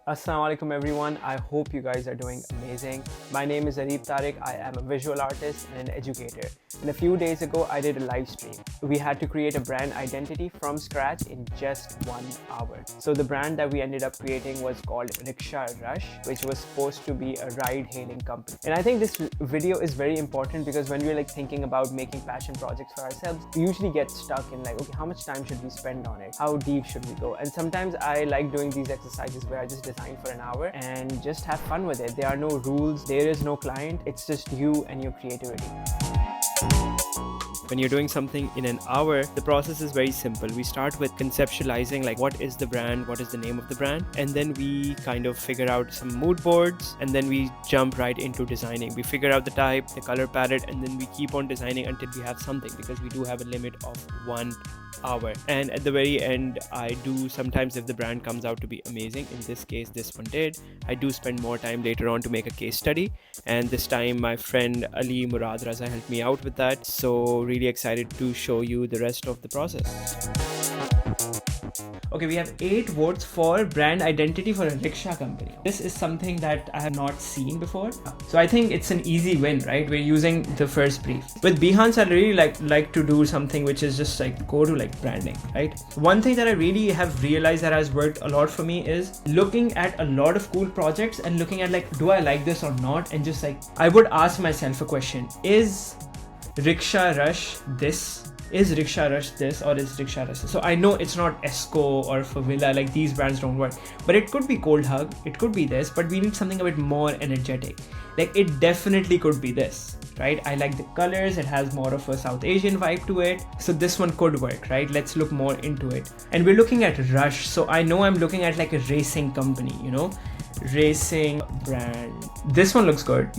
Assalamu alaikum everyone. I hope you guys are doing amazing. My name is Areeb Tariq. I am a visual artist and an educator. And a few days ago, I did a live stream. We had to create a brand identity from scratch in just 1 hour. So the brand that we ended up creating was called Ricksha Rush, which was supposed to be a ride-hailing company. And I think this video is very important because when we're thinking about making passion projects for ourselves, we usually get stuck in okay, how much time should we spend on it? How deep should we go? And sometimes I like doing these exercises where I just design for an hour and just have fun with it. There are no rules, there is no client, it's just you and your creativity. When you're doing something in an hour, the process is very simple. We start with conceptualizing what is the brand, what is the name of the brand, and then we kind of figure out some mood boards, and then we jump right into designing. We figure out the type, the color palette, and then we keep on designing until we have something, because we do have a limit of 1 hour. And at the very end, I do sometimes, if the brand comes out to be amazing, in this case this one did, I do spend more time later on to make a case study, and this time my friend Ali Murad Raza helped me out with that. So really excited to show you the rest of the process. Okay, we have 8 votes for brand identity for a rickshaw company. This is something that I have not seen before. So I think it's an easy win, right? We're using the first brief. With Behance, I really like to do something which is just go to branding, right? One thing that I really have realized that has worked a lot for me is looking at a lot of cool projects and looking at do I like this or not? And just I would ask myself a question: is Ricksha Rush this? Is Ricksha Rush this, or is Ricksha Rush this? So I know it's not Esco or Favilla, these brands don't work, but it could be Cold Hug, it could be this, but we need something a bit more energetic. It definitely could be this, right? I like the colors, it has more of a South Asian vibe to it. So this one could work, right? Let's look more into it. And we're looking at Rush. So I know I'm looking at a racing company, racing brand. This one looks good,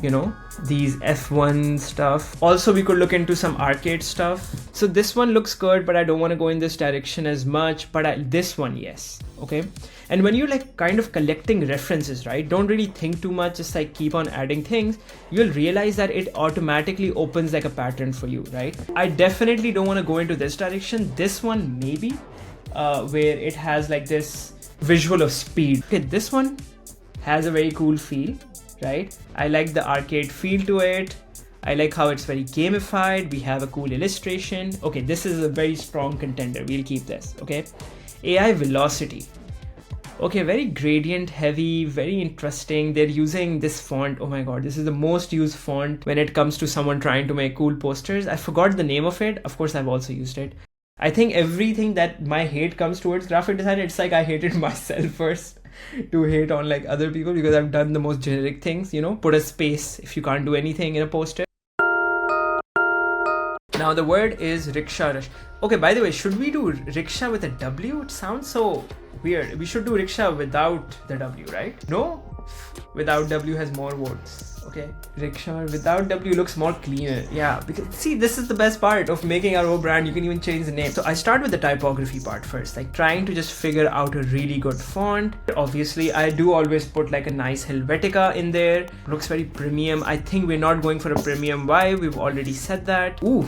these F1 stuff. Also, we could look into some arcade stuff. So this one looks good, but I don't want to go in this direction as much, but this one, yes. Okay. And when you're kind of collecting references, right, don't really think too much, just keep on adding things, you'll realize that it automatically opens a pattern for you, right? I definitely don't want to go into this direction. This one maybe, where it has this visual of speed. Okay, this one has a very cool feel, right? I like the arcade feel to it. I like how it's very gamified. We have a cool illustration. Okay, this is a very strong contender. We'll keep this, okay? AI velocity. Okay, very gradient heavy, very interesting. They're using this font. Oh my God, this is the most used font when it comes to someone trying to make cool posters. I forgot the name of it. Of course, I've also used it. I think everything that my hate comes towards graphic design, it's I hated myself first to hate on other people, because I've done the most generic things, put a space if you can't do anything in a poster. Now the word is Ricksha Rush. Okay, by the way, should we do rickshaw with a W? It sounds so weird. We should do rickshaw without the W, right? No? Without W has more votes. Okay, rickshaw without W looks more cleaner. Yeah, because see, this is the best part of making our own brand. You can even change the name. So I start with the typography part first, trying to just figure out a really good font. Obviously, I do always put a nice Helvetica in there. Looks very premium. I think we're not going for a premium vibe. We've already said that. Ooh,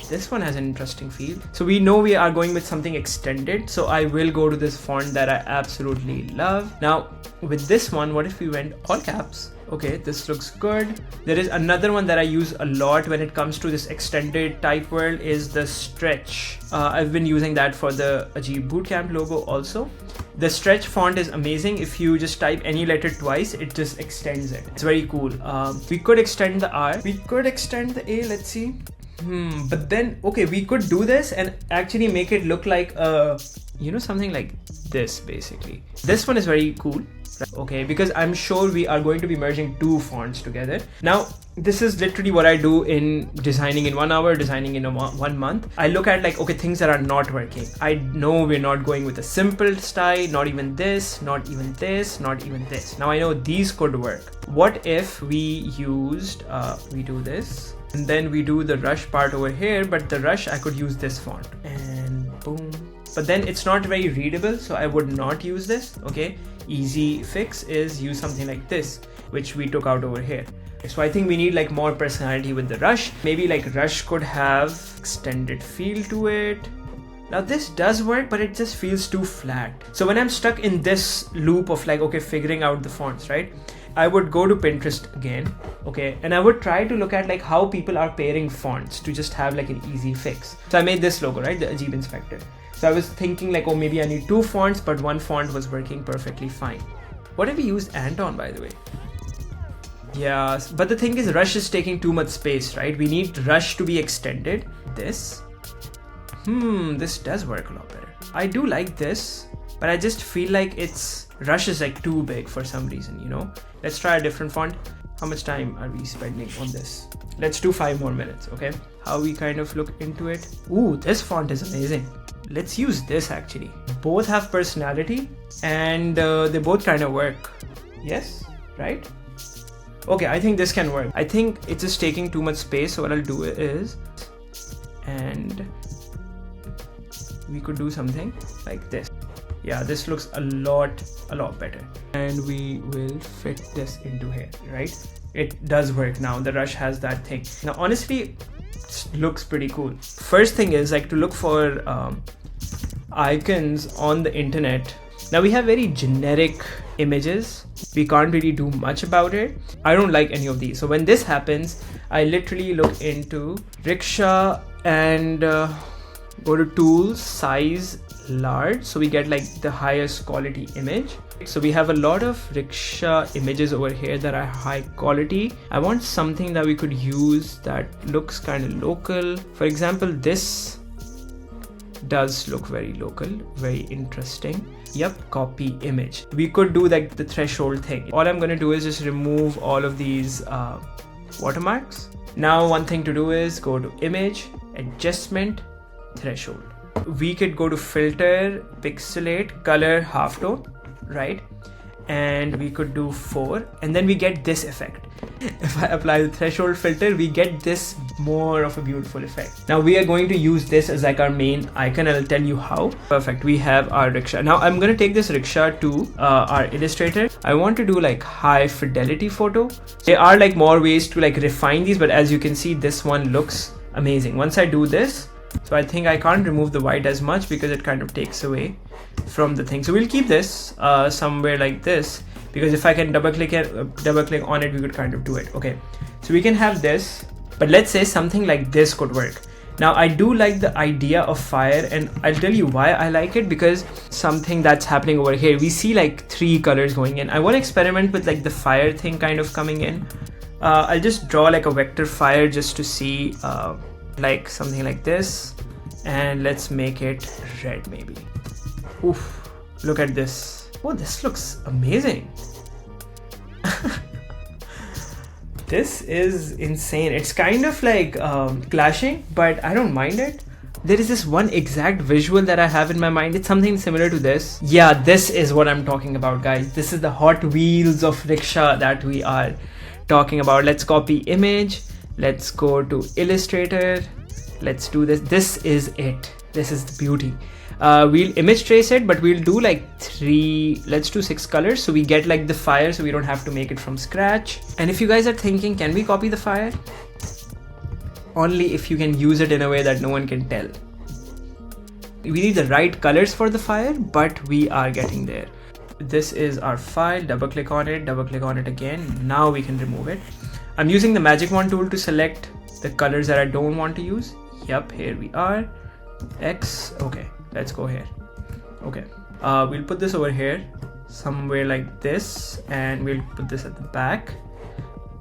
this one has an interesting feel. So we know we are going with something extended. So I will go to this font that I absolutely love. Now with this one, what if we went all caps? Okay, this looks good. There is another one that I use a lot when it comes to this extended type world, is the stretch. I've been using that for the Digital Bootcamp logo also. The stretch font is amazing. If you just type any letter twice, it just extends it. It's very cool. We could extend the R. We could extend the A. Let's see. But then, okay, we could do this and actually make it look like something like this basically. This one is very cool. Okay, because I'm sure we are going to be merging 2 fonts together. Now, this is literally what I do in designing in 1 hour, designing in 1 month. I look at okay, things that are not working. I know we're not going with a simple style, not even this, not even this, not even this. Now I know these could work. What if we used, we do this, and then we do the rush part over here, but the rush, I could use this font, and boom. But then it's not very readable, so I would not use this, okay? Easy fix is use something like this, which we took out over here. So I think we need more personality with the rush. Maybe rush could have extended feel to it. Now this does work, but it just feels too flat. So when I'm stuck in this loop of like, okay, figuring out the fonts, right? I would go to Pinterest again, okay? And I would try to look at like how people are pairing fonts to just have like an easy fix. So I made this logo, right? The Ajib Inspector. So I was thinking like, oh, maybe I need 2 fonts, but 1 font was working perfectly fine. What have we used Ant on, by the way? Yeah, but the thing is Rush is taking too much space, right? We need Rush to be extended. This does work a lot better. I do like this, but I just feel like Rush is like too big for some reason, you know? Let's try a different font. How much time are we spending on this? Let's do 5 more minutes, okay? How we kind of look into it. Ooh, this font is amazing. Let's use this actually. Both have personality and they both kind of work. Yes, right? Okay, I think this can work. I think it's just taking too much space. So what I'll do is, and we could do something like this. Yeah, this looks a lot better. And we will fit this into here, right? It does work now. The Rush has that thing. Now, honestly, it looks pretty cool. First thing is like to look for icons on the internet. Now we have very generic images. We can't really do much about it. I don't like any of these. So when this happens, I literally look into Ricksha and go to tools, size, large. So we get like the highest quality image. So we have a lot of Ricksha images over here that are high quality. I want something that we could use that looks kind of local. For example, this does look very local, very interesting. Yep, copy image. We could do like the threshold thing. All I'm gonna do is just remove all of these watermarks. Now one thing to do is go to image, adjustment, threshold. We could go to filter, pixelate, color, halftone, right? And we could do 4 and then we get this effect. If I apply the threshold filter, we get this more of a beautiful effect. Now we are going to use this as like our main icon. I'll tell you how. Perfect. We have our Ricksha. Now I'm going to take this Ricksha to our Illustrator. I want to do like high fidelity photo. There are like more ways to like refine these, but as you can see, this one looks amazing. Once I do this, so I think I can't remove the white as much because it kind of takes away from the thing. So we'll keep this somewhere like this, because if I can double click on it, we could kind of do it. Okay, so we can have this, but let's say something like this could work. Now I do like the idea of fire, and I'll tell you why I like it, because something that's happening over here, we see like 3 colors going in. I want to experiment with like the fire thing kind of coming in. I'll just draw like a vector fire just to see like something like this, and let's make it red maybe. Oof, look at this. Oh, this looks amazing. This is insane. It's kind of like clashing, but I don't mind it. There is this one exact visual that I have in my mind. It's something similar to this. Yeah, this is what I'm talking about, guys. This is the Hot Wheels of Ricksha that we are talking about. Let's copy image. Let's go to Illustrator. Let's do this. This is it. This is the beauty. We'll image trace it, but we'll do like 3, let's do 6 colors. So we get like the fire, so we don't have to make it from scratch. And if you guys are thinking, can we copy the fire? Only if you can use it in a way that no one can tell. We need the right colors for the fire, but we are getting there. This is our file. Double click on it again. Now we can remove it. I'm using the magic wand tool to select the colors that I don't want to use. Yep, here we are. X. Okay, let's go here. Okay, we'll put this over here somewhere like this, and we'll put this at the back,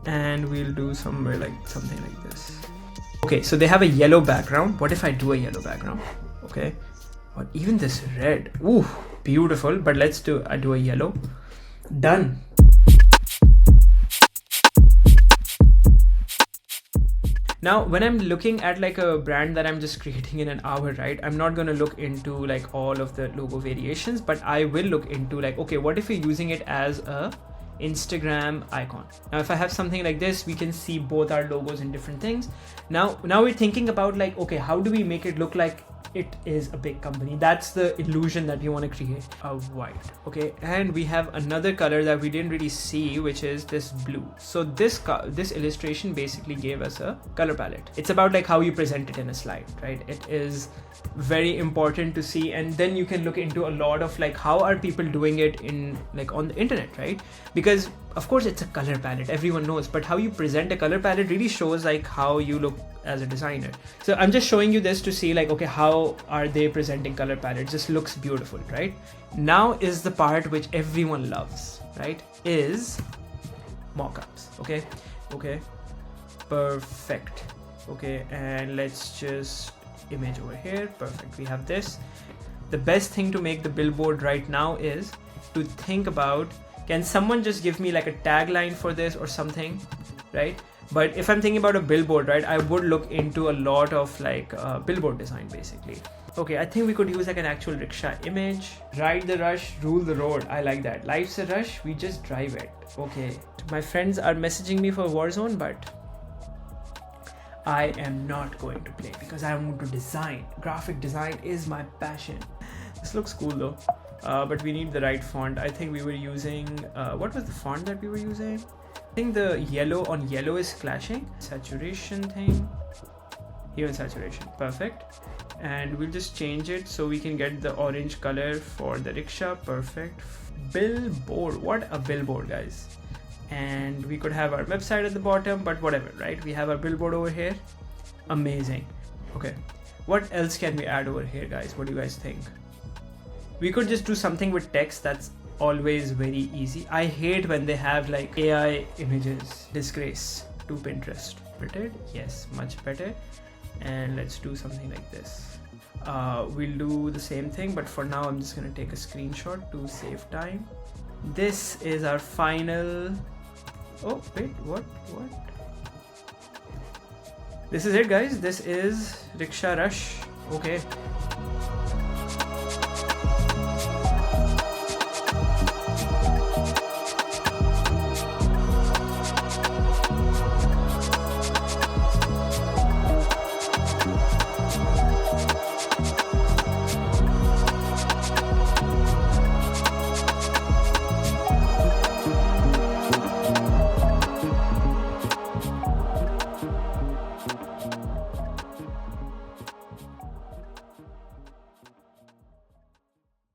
and we'll do somewhere like something like this. Okay, so they have a yellow background. What if I do a yellow background? Okay, or even this red. Ooh, beautiful. But let's do a yellow. Done. Now, when I'm looking at like a brand that I'm just creating in an hour, right? I'm not going to look into like all of the logo variations, but I will look into like, okay, what if we're using it as a Instagram icon? Now, if I have something like this, we can see both our logos in different things. Now we're thinking about like, okay, how do we make it look like it is a big company. That's the illusion that we want to create. A white. Okay, and we have another color that we didn't really see, which is this blue. So this illustration basically gave us a color palette. It's about like how you present it in a slide, right? It is very important to see, and then you can look into a lot of like how are people doing it in like on the internet, right? Because of course it's a color palette, everyone knows, but how you present a color palette really shows like how you look as a designer. So I'm just showing you this to see like, okay, how are they presenting color palettes? This looks beautiful, right? Now is the part which everyone loves, right? Is mockups. Okay, perfect. Okay, and let's just image over here. Perfect, we have this. The best thing to make the billboard right now is to think about, can someone just give me like a tagline for this or something, right? But if I'm thinking about a billboard, right, I would look into a lot of like billboard design basically. Okay, I think we could use like an actual rickshaw image. Ride the rush, rule the road. I like that. Life's a rush, we just drive it. Okay, my friends are messaging me for Warzone, but I am not going to play because I want to design. Graphic design is my passion. This looks cool though, but we need the right font. I think we were using, what was the font that we were using? I think the yellow on yellow is clashing. Saturation thing, even saturation, perfect. And we'll just change it so we can get the orange color for the rickshaw, perfect. Billboard, what a billboard, guys. And we could have our website at the bottom, but whatever, right? We have our billboard over here. Amazing. Okay, what else can we add over here, guys? What do you guys think? We could just do something with text. That's always very easy. I hate when they have like AI images. Disgrace to Pinterest. Better? Yes, much better. And let's do something like this. We'll do the same thing, but for now I'm just gonna take a screenshot to save time. This is our final. Oh wait, what? This is it, guys. This is Ricksha Rush. Okay,